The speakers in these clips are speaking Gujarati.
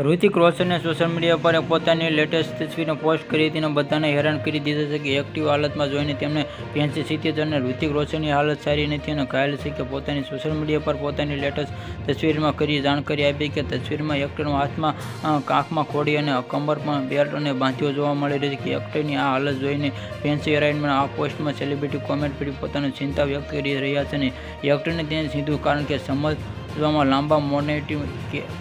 ઋતિક રોશને સોશિયલ મીડિયા પર પોતાની લેટેસ્ટ તસવીરને પોસ્ટ કરી હતી અને બધાને હેરાન કરી દીધા છે કે એક્ટિવ હાલતમાં જોઈને તેમને ફેન્સી સ્થિતિ અને ઋતિક રોશનની હાલત સારી નથી અને ઘાયલ છે કે પોતાની સોશિયલ મીડિયા પર પોતાની લેટેસ્ટ તસવીરમાં કરી જાણકારી આપી કે તસવીરમાં એક્ટરનો હાથમાં કાંખમાં ખોડી અને કમરમાં બેલ્ટ અને બાંધીઓ જોવા મળી રહી છે કે એક્ટરની આ હાલત જોઈને ફેન્સી હેરાનમાં આ પોસ્ટમાં સેલિબ્રિટી કોમેન્ટ કરી પોતાની ચિંતા વ્યક્ત કરી રહ્યા છે અને એક્ટરને તેને સીધું કારણ કે સમજવામાં લાંબા મોનેટિવ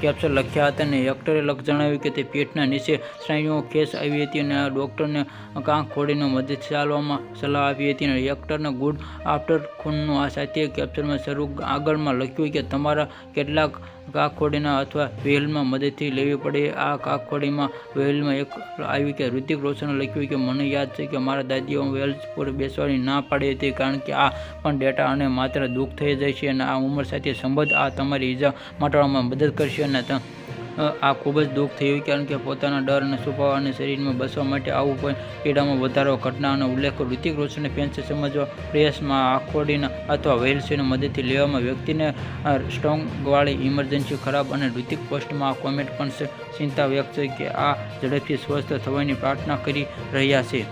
કેપ્શન લખ્યા હતા અને એક્ટરે જણાવ્યું કે તે પીઠના નીચે સ્નાયુઓ ખેંચ આવી હતી અને ડૉક્ટરને કાંખ ખોડીને મદદ ચાલવામાં સલાહ આપી હતી અને એક્ટરને ગુડ આફ્ટર ખૂનનું આ સાથે કેપ્શનમાં આગળમાં લખ્યું કે તમારા કેટલાક કાંખખોડીના અથવા વહેલમાં મદદથી લેવી પડે. આ કાંખખોડીમાં વહેલમાં એક આવી કે ઋતિક રોશને લખ્યું કે મને યાદ છે કે મારા દાદીઓ વહેલ પર બેસવાની ના પાડી હતી કારણ કે આ પણ ડેટા અને માત્ર દુઃખ થઈ જાય છે અને આ ઉંમર સાથે સંબંધ આ તમારી ઈજા મટાડવામાં મદદ કરશે અને આ ખૂબ જ દુઃખ થયું કારણ કે પોતાના ડર અને છુપાવવા અને શરીરમાં બસવા માટે આવું કોઈ પીડામાં વધારો ઘટના અને ઉલ્લેખ ઋતિક રોશને ફેન્સી સમજવા પ્રયાસમાં આંખોડીના અથવા વેલ્સની મદદથી લેવામાં વ્યક્તિને સ્ટ્રોંગવાળી ઇમરજન્સી ખરાબ અને ઋતિક પોસ્ટમાં આ કોમેન્ટ પણ ચિંતા વ્યક્ત છે કે આ ઝડપથી સ્વસ્થ થવાની પ્રાર્થના કરી રહ્યા છે.